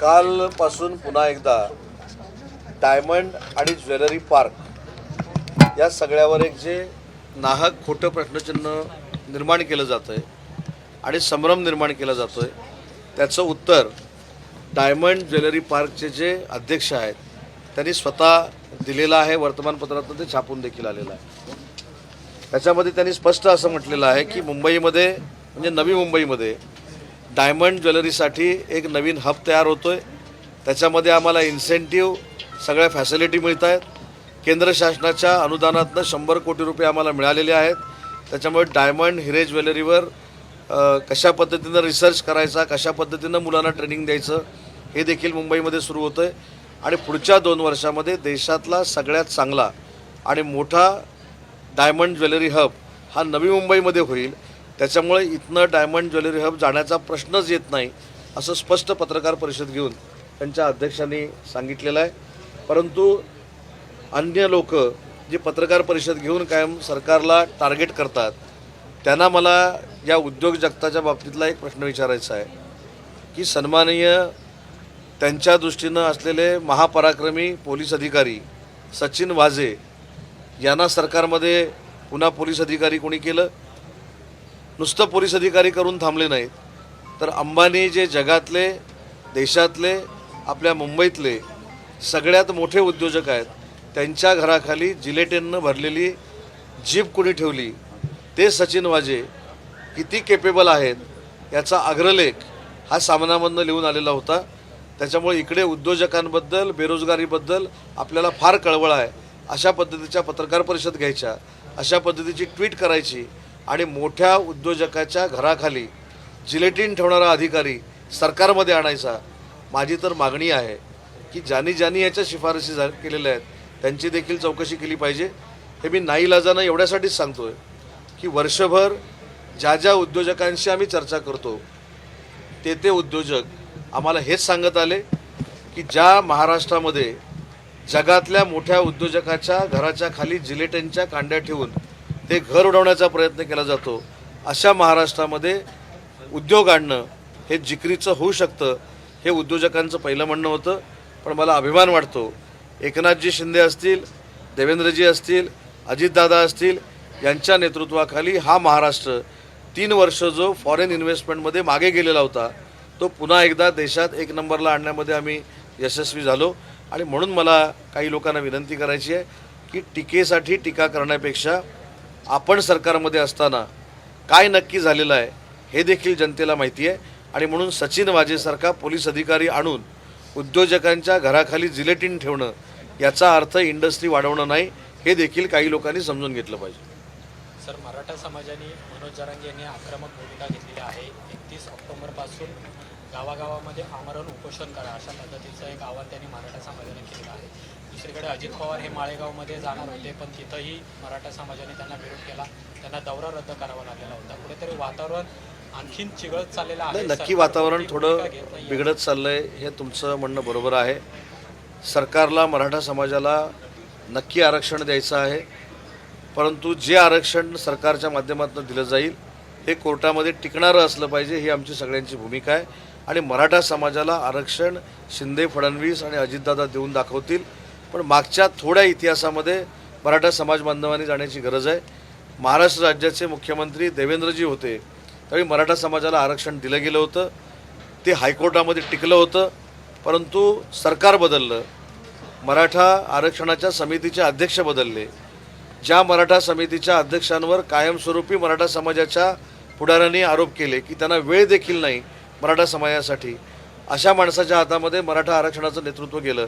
कालपासून पुन्हा एकदा डायमंड आणि ज्वेलरी पार्क या सगळ्यावर एक जे नाहक खोटं प्रश्नचिन्ह निर्माण केलं जातं आहे आणि संभ्रम निर्माण केला जातो आहे, त्याचं उत्तर डायमंड ज्वेलरी पार्कचे जे अध्यक्ष आहेत त्यांनी स्वतः दिलेलं आहे. वर्तमानपत्रातून ते छापून देखील आलेलं आहे. त्याच्यामध्ये त्यांनी स्पष्ट असं म्हटलेलं आहे की मुंबईमध्ये म्हणजे नवी मुंबईमध्ये डायमंड ज्वेलरीसाठी एक नवीन हब तयार होतो आहे. त्याच्यामध्ये आम्हाला इन्सेंटिव्ह सगळ्या फॅसिलिटी मिळत आहेत. केंद्र शासनाच्या अनुदानातनं 100 कोटी रुपये आम्हाला मिळालेले आहेत. त्याच्यामुळे डायमंड हिरे ज्वेलरीवर कशा पद्धतीनं रिसर्च करायचा, कशा पद्धतीनं मुलांना ट्रेनिंग द्यायचं हे देखील मुंबईमध्ये सुरू होतं आहे. आणि पुढच्या 2 वर्षामध्ये देशातला सगळ्यात चांगला आणि मोठा डायमंड ज्वेलरी हब हा नवी मुंबईमध्ये होईल. त्याच्यामुळे इथनं डायमंड ज्वेलरी हब जाण्याचा प्रश्नच येत नाही असं स्पष्ट पत्रकार परिषद घेऊन त्यांच्या अध्यक्षांनी सांगितलेलं आहे. परंतु अन्य लोक जे पत्रकार परिषद घेऊन कायम सरकारला टार्गेट करतात त्यांना मला या उद्योग जगताच्या बाबतीतला एक प्रश्न विचारायचा आहे की सन्माननीय त्यांच्या दृष्टीनं असलेले महापराक्रमी पोलीस अधिकारी सचिन वाझे यांना सरकारमध्ये पुन्हा पोलीस अधिकारी कोणी केलं? नुसतं पोलीस अधिकारी करून थांबले नाहीत, तर अंबानी जे जगातले देशातले आपल्या मुंबईतले सगळ्यात मोठे उद्योजक आहेत त्यांच्या घराखाली जिलेटिननं भरलेली जीप कोणी ठेवली, ते सचिन वाझे किती केपेबल आहेत याचा अग्रलेख हा सामनामधनं लिहून आलेला होता. त्याच्यामुळे इकडे उद्योजकांबद्दल बेरोजगारीबद्दल आपल्याला फार कळवळ आहे. अशा पद्धतीच्या पत्रकार परिषद घ्यायच्या, अशा पद्धतीची ट्विट करायची आणि मोठ्या उद्योजकाच्या घराखाली जिलेटिन ठेवणारा अधिकारी सरकारमध्ये आणायचा. माझी तर मागणी आहे की ज्यांनी याच्या शिफारसी केलेल्या आहेत त्यांची देखील चौकशी केली पाहिजे. हे मी नाईलाजानं एवढ्यासाठीच सांगतो आहे की वर्षभर ज्या उद्योजकांशी आम्ही चर्चा करतो ते उद्योजक आम्हाला हेच सांगत आले की ज्या महाराष्ट्रामध्ये जगातल्या मोठ्या उद्योजकाच्या घराच्या खाली जिलेटिनच्या कांड्या ठेवून ते घर उडवण्याचा प्रयत्न केला जातो, अशा महाराष्ट्रामध्ये उद्योग आणणं हे जिकरीचं होऊ शकतं, हे उद्योजकांचं पहिलं म्हणणं होतं. पण मला अभिमान वाटतो एकनाथजी शिंदे असतील, देवेंद्रजी असतील, अजितदादा असतील यांच्या नेतृत्वाखाली हा महाराष्ट्र 3 वर्ष जो फॉरेन इन्व्हेस्टमेंटमध्ये मागे गेलेला होता तो पुन्हा एकदा देशात 1 नंबरला आणण्यामध्ये आम्ही यशस्वी झालो. आणि म्हणून मला काही लोकांना विनंती करायची आहे की टीकेसाठी टीका करण्यापेक्षा आपण सरकारमध्ये असताना काय नक्की झालेलं आहे हे देखील जनतेला माहिती आहे. आणि म्हणून सचिन वाझेसारखा पोलीस अधिकारी आणून उद्योजकांच्या घराखाली जिलेटिन ठेवणं याचा अर्थ इंडस्ट्री वाढवणं नाही, हे देखील काही लोकांनी समजून घेतलं पाहिजे. सर, मराठा समाजाने मनोज जरांगे यांनी आक्रमक भूमिका घेतलेली आहे. 31 ऑक्टोबरपासून गावागावामध्ये आमरण उपोषण करा अशा पद्धतीचं एक आवाहन त्यांनी मराठा समाजाने केलेलं आहे. दुसरीकडे अजित पवार हे माळेगावमध्ये जाणार होते, पण तिथंही मराठा समाजाने त्यांना विरोध केला. त्यांना दौरा रद्द करावा लागलेला होता. कुठेतरी वातावरण आणखीन चिघळत चाललेलं आहे. नक्की वातावरण थोडं बिघडत चाललं आहे, हे तुमचं म्हणणं बरोबर आहे. सरकारला मराठा समाजाला नक्की आरक्षण द्यायचं आहे, परंतु जे आरक्षण सरकारच्या माध्यमातून दिलं जाईल हे कोर्टामध्ये टिकणारं असलं पाहिजे, ही आमची सगळ्यांची भूमिका आहे. आणि मराठा समाजाला आरक्षण शिंदे, फडणवीस आणि अजितदादा देऊन दाखवतील. पण मागच्या थोड्या इतिहासामध्ये मराठा समाज बांधवांनी जाण्याची गरज आहे. महाराष्ट्र राज्याचे मुख्यमंत्री देवेंद्रजी होते त्यावेळी मराठा समाजाला आरक्षण दिलं गेलं होतं, ते हायकोर्टामध्ये टिकलं होतं. परंतु सरकार बदललं, मराठा आरक्षणाच्या समितीचे अध्यक्ष बदलले. ज्या मराठा समितीच्या अध्यक्षांवर कायमस्वरूपी मराठा समाजाच्या पुढाऱ्यांनी आरोप केले की त्यांना वेळ देखील नाही मराठा समाजासाठी, अशा माणसाच्या हातामध्ये मराठा आरक्षणाचं नेतृत्व गेलं.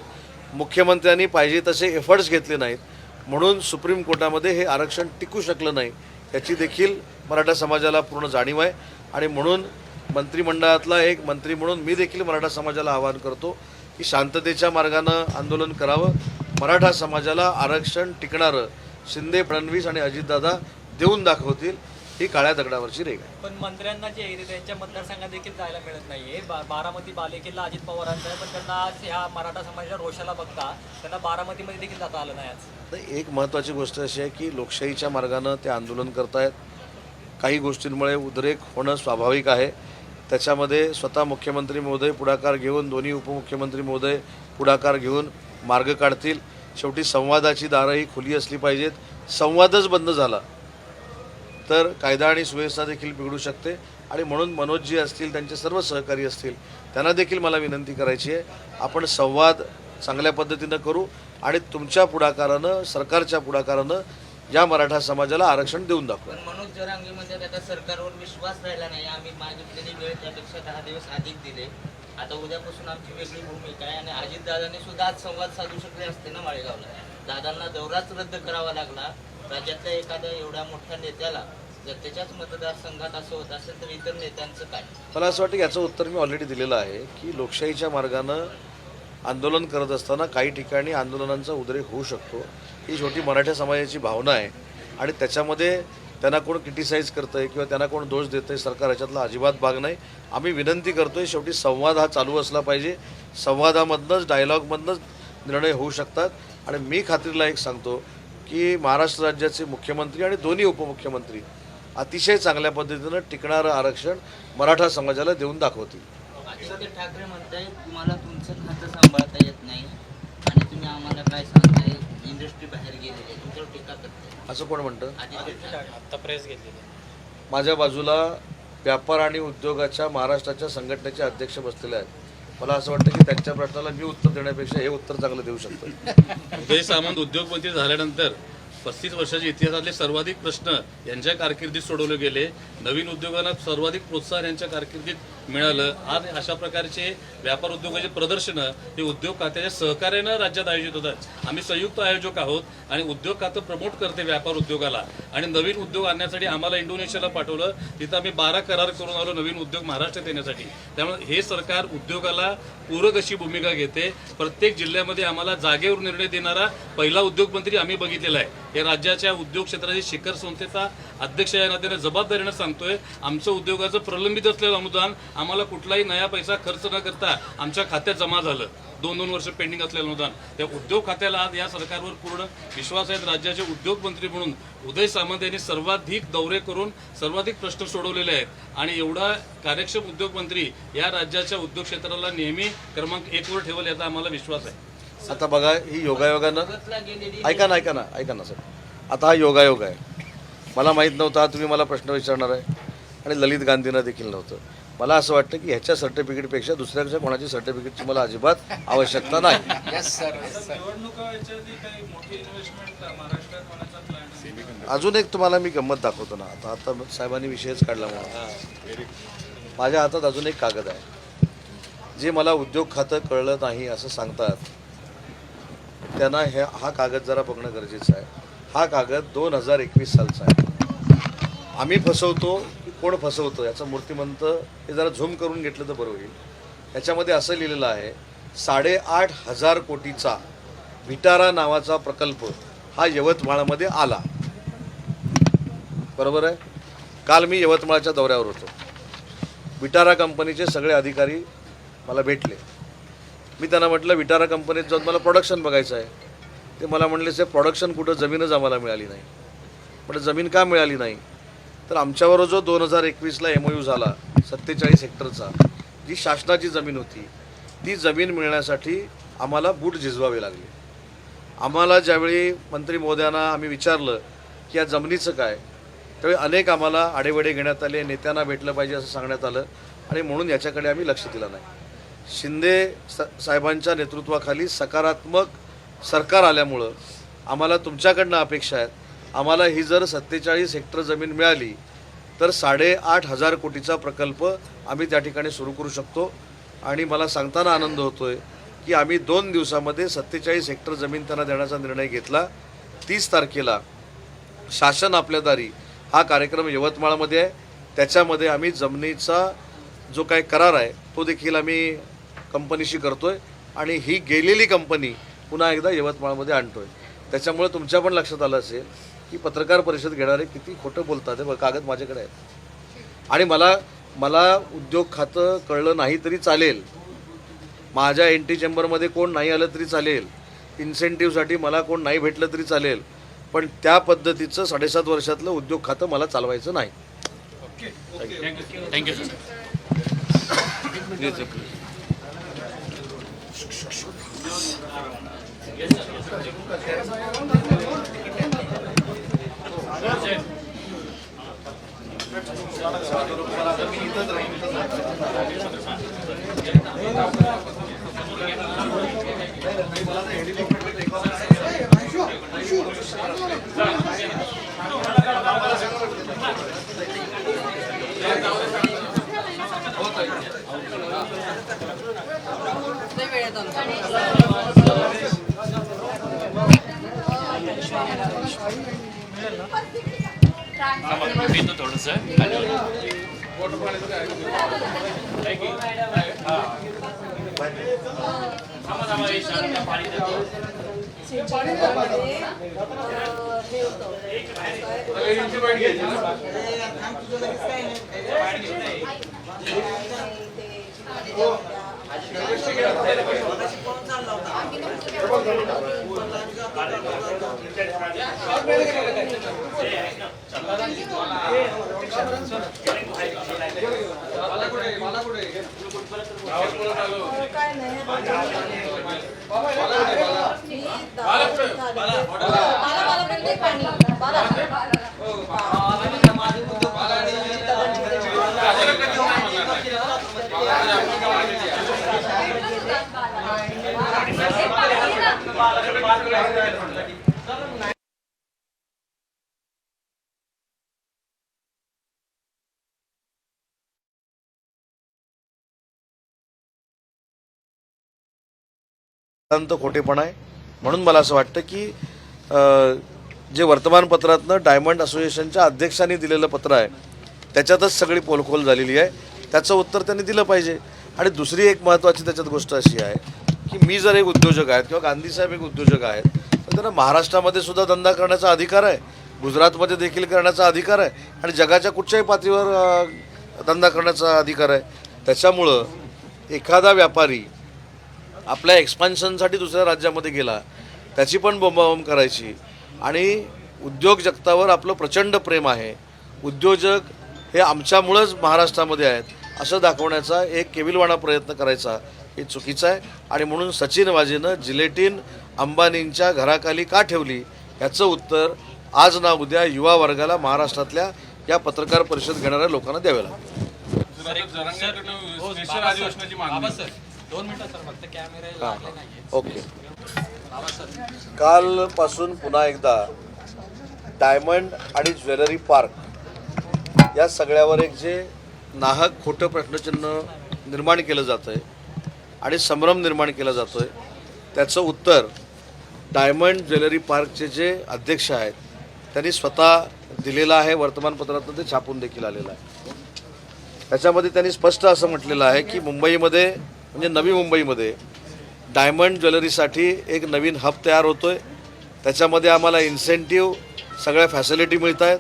मुख्यमंत्र्यांनी पाहिजे तसे एफर्ट्स घेतले नाहीत, म्हणून सुप्रीम कोर्टामध्ये हे आरक्षण टिकू शकलं नाही, याची देखील मराठा समाजाला पूर्ण जाणीव आहे. आणि म्हणून मंत्रिमंडळातला एक मंत्री म्हणून मी देखील मराठा समाजाला आवाहन करतो की शांततेच्या मार्गानं आंदोलन करावं. मराठा समाजाला आरक्षण टिकणारं शिंदे, फडणवीस आणि अजितदादा देऊन दाखवतील, ही काळ्या दगडावरची रेघ आहे. पण मंत्र्यांना जे आहे त्यांच्या मतदारसंघात देखील जायला मिळत नाहीये. बारामती बालेकिल्ला अजित पवारांचा आहे, पण त्यांना आज ह्या मराठा समाजाच्या रोषाला बघता त्यांना बारामतीमध्ये देखील जाता आलं नाही. आज एक महत्त्वाची गोष्ट अशी आहे की लोकशाहीच्या मार्गानं ते आंदोलन करतायत. काही गोष्टींमुळे उद्रेक होणं स्वाभाविक आहे. त्याच्यामध्ये स्वतः मुख्यमंत्री महोदय पुढाकार घेऊन, दोन्ही उपमुख्यमंत्री महोदय पुढाकार घेऊन मार्ग काढतील. शेवटी संवादाची दारं ही खुली असली पाहिजेत. संवादच बंद झाला तर कायदा आणि सुव्यवस्था देखील बिघडू शकते. आणि म्हणून मनोजजी असतील, त्यांचे सर्व सहकारी असतील, त्यांना देखील मला विनंती करायची आहे, आपण संवाद चांगल्या पद्धतीनं करू आणि तुमच्या पुढाकारानं, सरकारच्या पुढाकारानं या मराठा समाजाला आरक्षण देऊन दाखवू. पण मनोज जरांगे म्हणतात आता सरकारवर विश्वास राहिला नाही, आम्ही मागितलेली वेळ त्यापेक्षा 10 दिवस अधिक दिले, आता उद्यापासून आमची वेगळी भूमिका आहे. आणि अजितदादांनी सुद्धा आज संवाद साधू शकले असते ना माळेगावला. दादांना दौराच रद्द करावा लागला. राज्यातल्या एखाद्या एवढ्या मोठ्या नेत्याला जर त्याच्याच मतदारसंघात असं होत असेल तर इतर नेत्यांचं काय? मला असं वाटतं की याचं उत्तर मी ऑलरेडी दिलेलं आहे की लोकशाहीच्या मार्गानं आंदोलन करत असताना काही ठिकाणी आंदोलनांचा उद्रेक होऊ शकतो. ही शेवटी मराठा समाजाची भावना आहे आणि त्याच्यामध्ये त्यांना कोण क्रिटिसाइज करतं आहे किंवा त्यांना कोण दोष देतं आहे, सरकार याच्यातला अजिबात भाग नाही. आम्ही विनंती करतो आहे, शेवटी संवाद हा चालू असला पाहिजे. संवादामधनंच, डायलॉगमधनंच निर्णय होऊ शकतात. आणि मी खात्रीला एक सांगतो की महाराष्ट्र राज्याचे मुख्यमंत्री आणि दोन्ही उपमुख्यमंत्री अतिशय चांगल्या पद्धतीनं टिकणारं आरक्षण मराठा समाजाला देऊन दाखवतील. आदित्य ठाकरे म्हणताय तुम्हाला तुमचं खातं सांभाळता येत नाही आणि तुम्ही आम्हाला काय सांगताय, इंडस्ट्री बाहेर गेलेली आहे, तुमच्यावर टीका करताय असं कोण म्हणतं? आदित्य ठाकरे. आत्ता प्रेस घेतलेली आहे. माझ्या बाजूला व्यापार आणि उद्योगाच्या महाराष्ट्राच्या संघटनेचे अध्यक्ष बसलेले आहेत. मला असं वाटतं की त्यांच्या प्रश्नाला मी उत्तर देण्यापेक्षा हे उत्तर चांगलं देऊ शकतो. उदय सामंत उद्योगमंत्री झाल्यानंतर 35 वर्षाच्या इतिहासातले सर्वाधिक प्रश्न यांच्या कारकिर्दीत सोडवले गेले. नवीन उद्योगांना सर्वाधिक प्रोत्साहन यांच्या कारकिर्दीत मिळालं. आज अशा प्रकारचे व्यापार उद्योगाचे प्रदर्शनं हे उद्योग खात्याच्या सहकार्यानं राज्यात आयोजित होतात. आम्ही संयुक्त आयोजक आहोत आणि उद्योग खातं प्रमोट करते व्यापार उद्योगाला. आणि नवीन उद्योग आणण्यासाठी आम्हाला इंडोनेशियाला पाठवलं. तिथं आम्ही 12 करार करून आलो नवीन उद्योग महाराष्ट्रात येण्यासाठी. त्यामुळे हे सरकार उद्योगाला पूरक अशी भूमिका घेते. प्रत्येक जिल्ह्यामध्ये आम्हाला जागेवर निर्णय देणारा पहिला उद्योगमंत्री आम्ही बघितलेला आहे. हे राज्याच्या उद्योग क्षेत्राची शिखर संस्थेचा अध्यक्ष या नात्याने जबाबदारीनं सांगतोय, आमचं उद्योगाचं प्रलंबित असलेलं अनुदान आम्हाला कुठलाही नया पैसा खर्च न करता आमच्या खात्यात जमा झालं. 2-2 वर्ष पेंडिंग असलेलं अनुदान. त्या उद्योग खात्याला आज या सरकारवर पूर्ण विश्वास आहे. राज्याचे उद्योगमंत्री म्हणून उदय सामंत यांनी सर्वाधिक दौरे करून सर्वाधिक प्रश्न सोडवलेले आहेत. आणि एवढा कार्यक्षम उद्योगमंत्री या राज्याच्या उद्योग क्षेत्राला नेहमी क्रमांक 1 वर ठेवल याचा आम्हाला विश्वास आहे. आता बघा, ही योगायोगानं, सुरतला गेलेली ऐका ना सर, आता हा योगायोग आहे. मला माहीत नव्हता हा तुम्ही मला प्रश्न विचारणार आहे आणि ललित गांधींना देखील नव्हतं. मला असं वाटतं की ह्याच्या सर्टिफिकेटपेक्षा दुसऱ्याच्या कोणाची सर्टिफिकेटची मला अजिबात आवश्यकता नाही. अजून एक तुम्हाला मी गंमत दाखवतो ना. आता साहेबांनी विषयच काढला म्हणून माझ्या हातात अजून एक कागद आहे. जे मला उद्योग खातं कळलं नाही असं सांगतात त्यांना हा कागद जरा बघणं गरजेचं आहे. हा कागद 2021 सालचा आहे. आम्ही फसवतो की कोण फसवतं याचं मूर्तिमंत हे जरा झूम करून घेतलं तर बरं होईल. याच्यामध्ये असं लिहिलेलं आहे, 8,500 कोटीचा विटारा नावाचा प्रकल्प हा यवतमाळमध्ये आला. बरोबर आहे. काल मी यवतमाळच्या दौऱ्यावर होतो. विटारा कंपनीचे सगळे अधिकारी मला भेटले. मी त्यांना म्हटलं विटारा कंपनीत जाऊन मला प्रोडक्शन बघायचं आहे. ते मला म्हणले साहेब प्रोडक्शन कुठं, जमीनच आम्हाला मिळाली नाही. पण जमीन का मिळाली नाही तर आमच्याबरोबर जो 2021ला MOU झाला 47 हेक्टरचा, जी शासनाची जमीन होती, ती जमीन मिळण्यासाठी आम्हाला बूट झिजवावे लागले. आम्हाला ज्यावेळी मंत्री महोदयांना आम्ही विचारलं की या जमिनीचं काय, त्यावेळी अनेक आम्हाला आडेवेडे घेण्यात आले, नेत्यांना भेटलं पाहिजे असं सांगण्यात आलं आणि म्हणून याच्याकडे आम्ही लक्ष दिलं नाही. शिंदे साहेबांच्या नेतृत्वाखाली सकारात्मक सरकार आल्यामुळं आम्हाला तुमच्याकडनं अपेक्षा आहेत. आम्हाला ही जर 47 हेक्टर जमीन मिळाली तर 8,500 कोटीचा प्रकल्प आम्ही त्या ठिकाणी सुरू करू शकतो. आणि मला सांगताना आनंद होतो आहे की आम्ही 2 दिवसामध्ये 47 हेक्टर जमीन त्यांना देण्याचा निर्णय घेतला. 30 तारखेला शासन आपल्या दारी हा कार्यक्रम यवतमाळमध्ये आहे. त्याच्यामध्ये आम्ही जमिनीचा जो काही करार आहे तो देखील आम्ही कंपनीशी करतो आहे आणि ही गेलेली कंपनी पुन्हा एकदा यवतमाळमध्ये आणतो आहे. त्याच्यामुळे तुमच्या पण लक्षात आलं असेल की पत्रकार परिषद घेणारे किती खोटं बोलतात. हे कागद माझ्याकडे आहेत. आणि मला उद्योग खातं कळलं नाही तरी चालेल, माझ्या एंटी चेंबरमध्ये कोण नाही आलं तरी चालेल, इन्सेंटिव्हसाठी मला कोण नाही भेटलं तरी चालेल, पण त्या पद्धतीचं 7.5 वर्षातलं उद्योग खातं मला चालवायचं नाही. Thank you sir. खोटेपणा आहे. म्हणून मला असं वाटतं की जे वर्तमानपत्रातनं डायमंड असोसिएशनच्या अध्यक्षांनी दिलेलं पत्र आहे त्याच्यातच सगळी पोलखोल झालेली आहे. त्याचं उत्तर त्यांनी दिलं पाहिजे. आणि दुसरी एक महत्त्वाची त्याच्यात गोष्ट अशी आहे की मी जर एक उद्योजक आहे किंवा गांधीसाहेब एक उद्योजक आहेत तर त्यांना महाराष्ट्रामध्ये सुद्धा धंदा करण्याचा अधिकार आहे, गुजरातमध्ये देखील करण्याचा अधिकार आहे आणि जगाच्या कुठच्याही पातळीवर धंदा करण्याचा अधिकार आहे. त्याच्यामुळं एखादा व्यापारी आपल्या एक्सपान्शनसाठी दुसऱ्या राज्यामध्ये गेला त्याची पण बोंबाबोंब करायची आणि उद्योग जगतावर आपलं प्रचंड प्रेम आहे, उद्योजक हे आमच्यामुळंच महाराष्ट्रामध्ये आहेत असं दाखवण्याचा एक केविलवाणा प्रयत्न करायचा हे चुकीचं आहे. आणि म्हणून सचिन वाझेनं जिलेटिन अंबानींच्या घराखाली का ठेवली याचं उत्तर आज ना उद्या युवा वर्गाला महाराष्ट्रातल्या या पत्रकार परिषद घेणाऱ्या लोकांना द्यावे लागेल. 2 मिनिटं सर, फक्त कॅमेरे लागले नाहीये. ओके. कालपासून पुन्हा एकदा डायमंड आणि ज्वेलरी पार्क या सगळ्यावर एक जे नाहक खोटं प्रश्नचिन्ह निर्माण केलं जातं आहे आणि संभ्रम निर्माण केला जातो आहे त्याचं उत्तर डायमंड ज्वेलरी पार्कचे जे अध्यक्ष आहेत त्यांनी स्वतः दिलेलं आहे. वर्तमानपत्रातून ते छापून देखील आलेलं आहे. त्याच्यामध्ये त्यांनी स्पष्ट असं म्हटलेलं आहे की मुंबईमध्ये म्हणजे नवी मुंबईमध्ये डायमंड ज्वेलरीसाठी एक नवीन हब तयार होतो आहे. त्याच्यामध्ये आम्हाला इन्सेंटिव्ह सगळ्या फॅसिलिटी मिळत आहेत.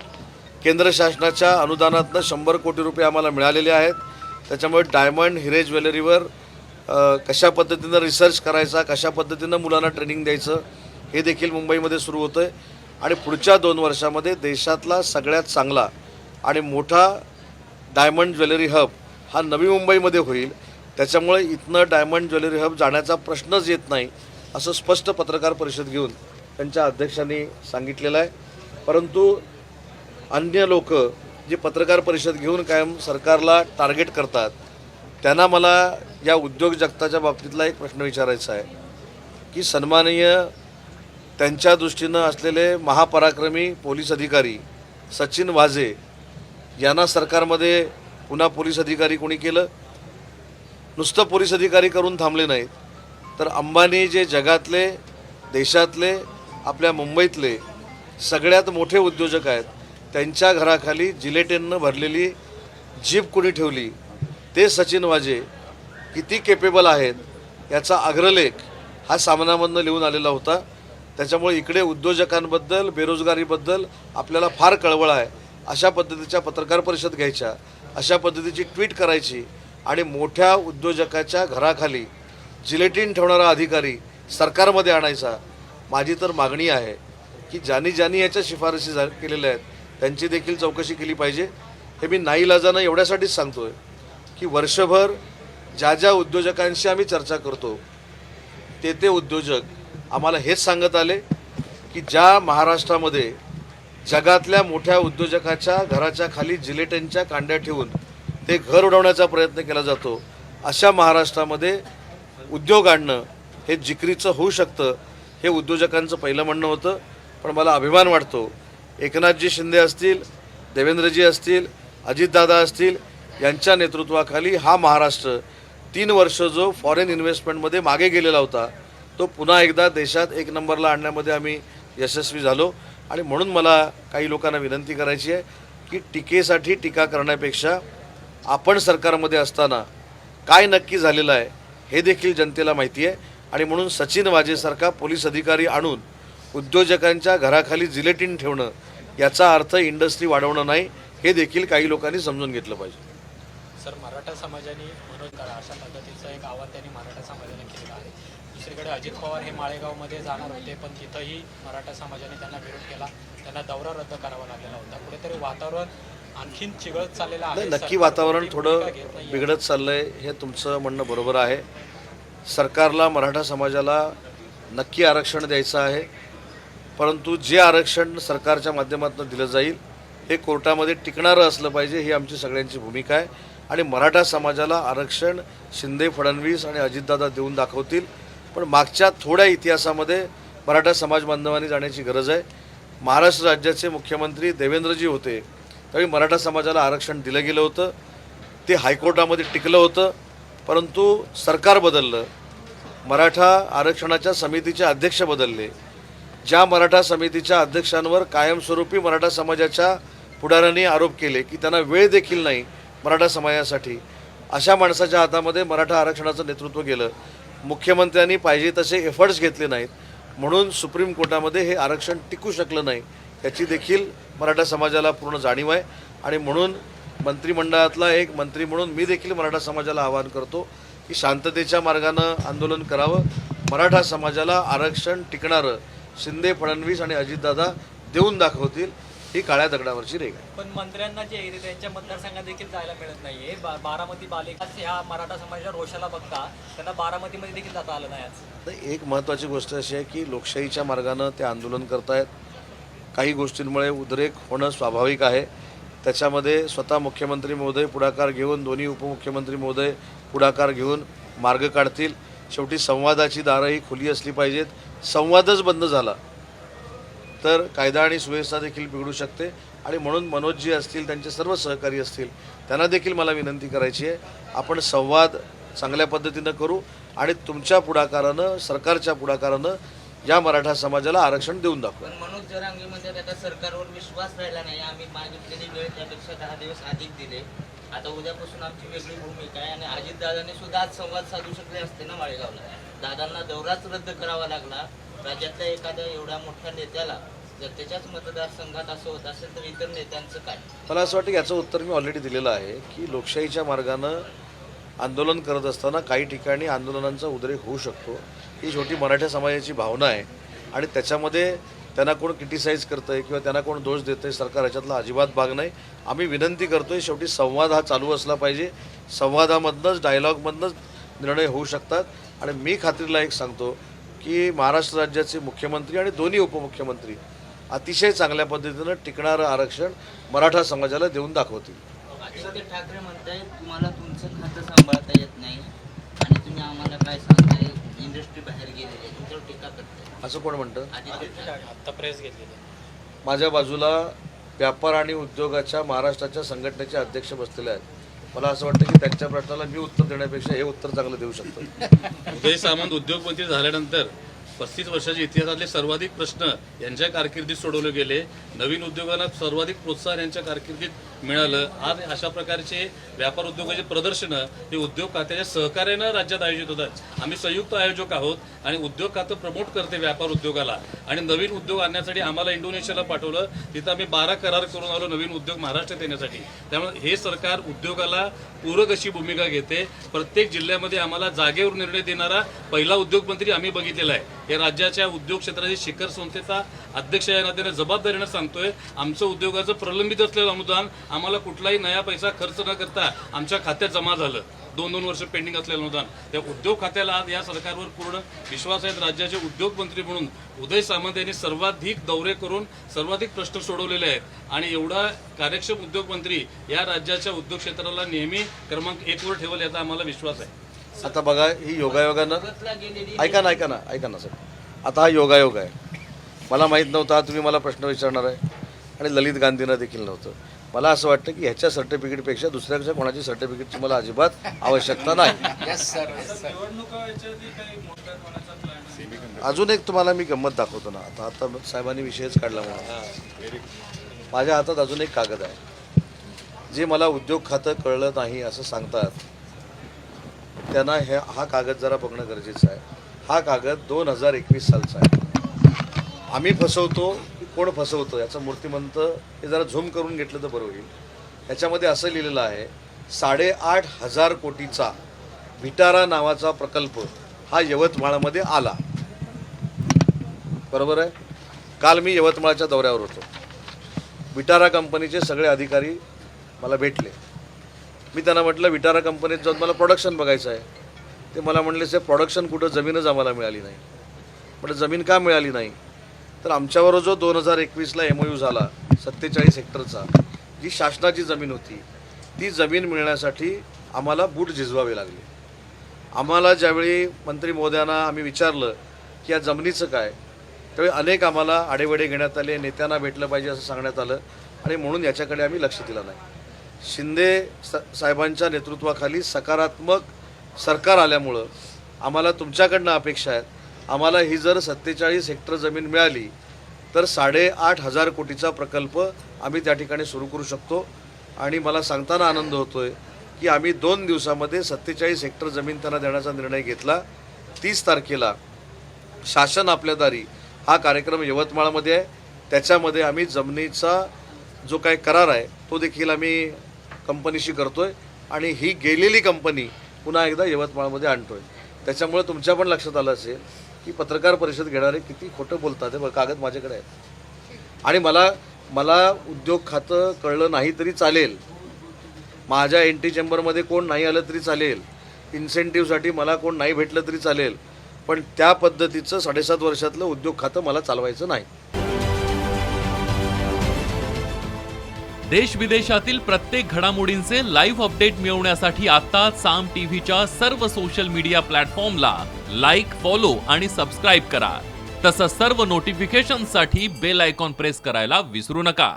केंद्र शासनाच्या अनुदानातनं 100 कोटी रुपये आम्हाला मिळालेले आहेत. त्याच्यामुळे डायमंड हिरे ज्वेलरीवर कशा पद्धतीनं रिसर्च करायचा, कशा पद्धतीनं मुलांना ट्रेनिंग द्यायचं हे देखील मुंबईमध्ये सुरू होतं आहे. आणि पुढच्या 2 वर्षामध्ये देशातला सगळ्यात चांगला आणि मोठा डायमंड ज्वेलरी हब हा नवी मुंबईमध्ये होईल. त्याच्यामुळे इथनं डायमंड ज्वेलरी हब जाण्याचा प्रश्नच येत नाही असं स्पष्ट पत्रकार परिषद घेऊन त्यांच्या अध्यक्षांनी सांगितलेलं आहे. परंतु अन्य लोक जे पत्रकार परिषद घेऊन कायम सरकारला टार्गेट करतात त्यांना मला या उद्योग जगताच्या बाबतीतला एक प्रश्न विचारायचा आहे की सन्माननीय त्यांच्या दृष्टीनं असलेले महापराक्रमी पोलीस अधिकारी सचिन वाझे यांना सरकारमध्ये पुन्हा पोलीस अधिकारी कोणी केलं? नुसतं पोलीस अधिकारी करून थांबले नाहीत तर अंबानी जे जगातले देशातले आपल्या मुंबईतले सगळ्यात मोठे उद्योजक आहेत त्यांच्या घराखाली जिलेटिननं भरलेली जीप कोणी ठेवली ते सचिन वाझे किती केपेबल आहेत याचा अग्रलेख हा सामनामधनं लिहून आलेला होता. त्याच्यामुळे इकडे उद्योजकांबद्दल बेरोजगारीबद्दल आपल्याला फार कळवळ आहे. अशा पद्धतीच्या पत्रकार परिषद घ्यायच्या, अशा पद्धतीची ट्विट करायची आणि मोठ्या उद्योजकाच्या घराखाली जिलेटिन ठेवणारा अधिकारी सरकारमध्ये आणायचा. माझी तर मागणी आहे की ज्यांनी याच्या शिफारसी केलेल्या आहेत त्यांची देखील चौकशी केली पाहिजे. हे मी नाईलाजानं एवढ्यासाठीच सांगतो आहे की वर्षभर ज्या ज्या उद्योजकांशी आम्ही चर्चा करतो ते उद्योजक आम्हाला हेच सांगत आले की ज्या महाराष्ट्रामध्ये जगातल्या मोठ्या उद्योजकाच्या घराच्या खाली जिलेटिनच्या कांड्या ठेवून ते घर उडवण्याचा प्रयत्न केला जातो, अशा महाराष्ट्रामध्ये उद्योग आणणं हे जिकरीचं होऊ शकतं, हे उद्योजकांचं पहिलं म्हणणं होतं. पण मला अभिमान वाटतो, एकनाथजी शिंदे असतील, देवेंद्रजी असतील, अजितदादा असतील यांच्या नेतृत्वाखाली हा महाराष्ट्र 3 वर्ष जो फॉरेन इन्व्हेस्टमेंटमध्ये मागे गेलेला होता तो पुन्हा एकदा देशात 1 नंबरला आणण्यामध्ये आम्ही यशस्वी झालो. आणि म्हणून मला काही लोकांना विनंती करायची आहे की टीकेसाठी टीका करण्यापेक्षा आपण सरकारमध्ये असताना काय नक्की झालेलं आहे हे देखील जनतेला माहिती आहे. आणि म्हणून सचिन वाजेसारखा पोलीस अधिकारी आणून उद्योजकांच्या घराखाली जिलेटिन ठेवणं याचा अर्थ इंडस्ट्री वाढवणं नाही, हे देखील काही लोकांनी समजून घेतलं पाहिजे. सर, मराठा समाजाने मनोज करा अशा पद्धतीचं एक आवाहन त्यांनी मराठा समाजाने केलेलं आहे. दुसरीकडे अजित पवार हे माळेगावमध्ये जाणार होते, पण तिथंही मराठा समाजाने त्यांना विरोध केला, त्यांना दौरा रद्द करावा लागलेला होता. कुठेतरी वातावरण आणखीन चिघळत चाललेलं आहे. नक्की वातावरण थोडं बिघडत चाललंय, हे तुमचं म्हणणं बरोबर आहे. सरकारला मराठा समाजाला नक्की आरक्षण द्यायचं आहे, परंतु जे आरक्षण सरकारच्या माध्यमातून दिलं जाईल हे कोर्टामध्ये टिकणारं असलं पाहिजे, ही आमची सगळ्यांची भूमिका आहे. आणि मराठा समाजाला आरक्षण शिंदे, फडणवीस आणि अजितदादा देऊन दाखवतील. पण मागच्या थोड्या इतिहासामध्ये मराठा समाज बांधवांनी जाण्याची गरज आहे. महाराष्ट्र राज्याचे मुख्यमंत्री देवेंद्रजी होते त्यावेळी मराठा समाजाला आरक्षण दिलं गेलं होतं, ते हायकोर्टामध्ये टिकलं होतं. परंतु सरकार बदललं, मराठा आरक्षणाच्या समितीचे अध्यक्ष बदलले. ज्या मराठा समितीच्या अध्यक्षांवर कायमस्वरूपी मराठा समाजाच्या पुढाऱ्यांनी आरोप केले की त्यांना वेळ देखील नाही मराठा समाजासाठी, अशा माणसाच्या हातामध्ये मराठा आरक्षणाचं नेतृत्व गेलं. मुख्यमंत्र्यांनी पाहिजे तसे एफर्ट्स घेतले नाहीत, म्हणून सुप्रीम कोर्टामध्ये हे आरक्षण टिकू शकलं नाही, याची देखील मराठा समाजाला पूर्ण जाणीव आहे. आणि म्हणून मंत्रिमंडळातला एक मंत्री म्हणून मी देखील मराठा समाजाला आवाहन करतो की शांततेच्या मार्गानं आंदोलन करावं. मराठा समाजाला आरक्षण टिकणारं शिंदे, फडणवीस आणि अजितदादा देऊन दाखवतील, ही काळ्या दगडावरची रेघ आहे. पण मंत्र्यांना जे आहे त्यांच्या मतदारसंघात देखील जायला मिळत नाहीये. बारामती बालेकिल्ला ह्या मराठा समाजाच्या रोषाला बघता त्यांना बारामतीमध्ये देखील जाता आलं नाही आज. एक महत्त्वाची गोष्ट अशी आहे की लोकशाहीच्या मार्गानं ते आंदोलन करतायत. काही गोष्टींमुळे उद्रेक होणं स्वाभाविक आहे. त्याच्यामध्ये स्वतः मुख्यमंत्री महोदय पुढाकार घेऊन, दोन्ही उपमुख्यमंत्री महोदय पुढाकार घेऊन मार्ग काढतील. शेवटी संवादाची दारं ही खुली असली पाहिजेत. संवादच बंद झाला तर कायदा आणि सुव्यवस्था देखील बिघडू शकते. आणि म्हणून मनोजजी असतील, त्यांचे सर्व सहकारी असतील, त्यांना देखील मला विनंती करायची आहे, आपण संवाद चांगल्या पद्धतीनं करू आणि तुमच्या पुढाकारानं, सरकारच्या पुढाकारानं या मराठा समाजाला आरक्षण देऊन दाखवू. पण मनोज जरांगे म्हणतात आता सरकारवर विश्वास राहिला नाही, आम्ही मागितलेली वेळ त्यापेक्षा 10 दिवस अधिक दिले, आता उद्यापासून आमची वेगळी भूमिका आहे. आणि अजितदादांनी सुद्धा आज संवाद साधू शकले असते ना माळेगावला. दादांना दौराच रद्द करावा लागला. राज्यातल्या एखाद्या एवढ्या मोठ्या नेत्याला जर त्याच्याच मतदारसंघात असं होत असेल तर इतर नेत्यांचं काय? मला असं वाटतं की याचं उत्तर मी ऑलरेडी दिलेलं आहे की लोकशाहीच्या मार्गानं आंदोलन करत असताना काही ठिकाणी आंदोलनांचा उद्रेक होऊ शकतो. ही शेवटी मराठा समाजाची भावना आहे आणि त्याच्यामध्ये त्यांना कोण क्रिटिसाइज करतं आहे किंवा त्यांना कोण दोष देतं आहे, सरकार याच्यातला अजिबात भाग नाही. आम्ही विनंती करतो आहे, शेवटी संवाद हा चालू असला पाहिजे. संवादामधनंच, डायलॉगमधनंच निर्णय होऊ शकतात. आणि मी खात्रीला एक सांगतो की महाराष्ट्र राज्याचे मुख्यमंत्री आणि दोन्ही उपमुख्यमंत्री अतिशय चांगल्या पद्धतीनं टिकणारं आरक्षण मराठा समाजाला देऊन दाखवतील. आदित्य ठाकरे म्हणताय तुम्हाला तुमचं खातं सांभाळता येत नाही आणि तुम्ही आम्हाला काय सांगताय, इंडस्ट्री बाहेर गेलेली, तुमच्यावर टीका करताय. असं कोण म्हणतं? आदित्य ठाकरे. आत्ता प्रेस घेतलेली. माझ्या बाजूला व्यापार आणि उद्योगाच्या महाराष्ट्राच्या संघटनेचे अध्यक्ष बसलेले आहेत. मला असं वाटतं की त्यांच्या प्रश्नाला मी उत्तर देण्यापेक्षा हे उत्तर चांगलं देऊ शकतो. उदय सामंत उद्योगमंत्री झाल्यानंतर 35 वर्षाच्या इतिहासातले सर्वाधिक प्रश्न यांच्या कारकिर्दीत सोडवले गेले. नवीन उद्योगांना सर्वाधिक प्रोत्साहन यांच्या कारकिर्दीत मिळालं. आज अशा प्रकारचे व्यापार उद्योगाचे प्रदर्शनं हे उद्योग खात्याच्या सहकार्यानं राज्यात आयोजित होतात. आम्ही संयुक्त आयोजक आहोत आणि उद्योग खातं प्रमोट करते व्यापार उद्योगाला. आणि नवीन उद्योग आणण्यासाठी आम्हाला इंडोनेशियाला पाठवलं. तिथं आम्ही 12 करार करून आलो नवीन उद्योग महाराष्ट्रात येण्यासाठी. त्यामुळे हे सरकार उद्योगाला पूरक अशी भूमिका घेते. प्रत्येक जिल्ह्यामध्ये आम्हाला जागेवर निर्णय देणारा पहिला उद्योगमंत्री आम्ही बघितलेला आहे. हे राज्याच्या उद्योग क्षेत्राचे शिखर संस्थेचा अध्यक्ष या नात्याने जबाबदारीनं सांगतोय, आमचं उद्योगाचं प्रलंबित असलेलं अनुदान आम्हाला कुठलाही नया पैसा खर्च न करता आमच्या खात्यात जमा झालं. 2-2 वर्ष पेंडिंग असलेलं अनुदान. त्या उद्योग खात्याला आज या सरकारवर पूर्ण विश्वास आहे. राज्याचे उद्योगमंत्री म्हणून उदय सामंत यांनी सर्वाधिक दौरे करून सर्वाधिक प्रश्न सोडवलेले आहेत आणि एवढा कार्यक्षम उद्योगमंत्री या राज्याच्या उद्योग क्षेत्राला नेहमी क्रमांक 1 वर ठेवल याचा आम्हाला विश्वास आहे. आता बघा ही योगायोगानं जगातला गेलेली ऐका ना सर, आता हा योगायोग आहे. मला माहीत नव्हता तुम्ही मला प्रश्न विचारणार आहे आणि ललित गांधींना देखील नव्हतं. मला असं वाटतं की ह्याच्या सर्टिफिकेटपेक्षा दुसऱ्याच्या कोणाची सर्टिफिकेटची मला अजिबात आवश्यकता नाही. अजून एक तुम्हाला मी गंमत दाखवतो ना. आता साहेबांनी विषयच काढला म्हणून माझ्या हातात अजून एक कागद आहे. जे मला उद्योग खातं कळलं नाही असं सांगतात त्यांना हा कागद जरा बघणं गरजेचं आहे. हा कागद 2021 सालचा आहे. आम्ही फसवतो की कोण फसवतं याचं मूर्तिमंत हे जरा झूम करून घेतलं तर बरं होईल. याच्यामध्ये असं लिहिलेलं आहे 8,500 कोटीचा विटारा नावाचा प्रकल्प हा यवतमाळमध्ये आला. बरोबर आहे. काल मी यवतमाळच्या दौऱ्यावर होतो. विटारा कंपनीचे सगळे अधिकारी मला भेटले. मी त्यांना म्हटलं विटारा कंपनीत जाऊन मला प्रोडक्शन बघायचं आहे. ते मला म्हणले से प्रोडक्शन कुठं, जमीनच आम्हाला मिळाली नाही. म्हटलं जमीन का मिळाली नाही, तर आमच्याबरोबर जो 2021ला MOU झाला 47 हेक्टरचा, जी शासनाची जमीन होती ती जमीन मिळण्यासाठी आम्हाला बूट झिजवावे लागले. आम्हाला ज्यावेळी मंत्री महोदयांना आम्ही विचारलं की या जमिनीचं काय, त्यावेळी अनेक आम्हाला आडेवेडे घेण्यात आले, नेत्यांना भेटलं पाहिजे असं सांगण्यात आलं आणि म्हणून याच्याकडे आम्ही लक्ष दिलं नाही. शिंदे साहेबांच्या नेतृत्वाखाली सकारात्मक सरकार आल्यामुळं आम्हाला तुमच्याकडनं अपेक्षा आहेत. आम्हाला ही जर 47 हेक्टर जमीन मिळाली तर 8,500 कोटीचा प्रकल्प आम्ही त्या ठिकाणी सुरू करू शकतो. आणि मला सांगताना आनंद होतो आहे की आम्ही 2 दिवसामध्ये 47 हेक्टर जमीन त्यांना देण्याचा निर्णय घेतला. 30 तारखेला शासन आपल्या दारी हा कार्यक्रम यवतमाळमध्ये आहे. त्याच्यामध्ये आम्ही जमिनीचा जो काही करार आहे तो देखील आम्ही कंपनीशी करतो आहे आणि ही गेलेली कंपनी पुन्हा एकदा यवतमाळमध्ये आणतो आहे. त्याच्यामुळे तुमच्या पण लक्षात आलं असेल की पत्रकार परिषद घेणारे किती खोटं बोलतात. हे कागद माझ्याकडे आहे. आणि मला उद्योग खातं कळलं नाही तरी चालेल, माझ्या NT चेंबरमध्ये कोण नाही आलं तरी चालेल, इन्सेंटिव्हसाठी मला कोण नाही भेटलं तरी चालेल, पण त्या पद्धतीचं 7.5 वर्षातलं उद्योग खातं मला चालवायचं नाही. देश विदेशातील प्रत्येक घडामोडींचे लाईव्ह अपडेट मिळवण्यासाठी आता साम टीव्हीच्या सर्व सोशल मीडिया प्लॅटफॉर्मला लाईक, फॉलो आणि सबस्क्राईब करा. तसंच सर्व नोटिफिकेशनसाठी बेल आयकॉन प्रेस करायला विसरू नका.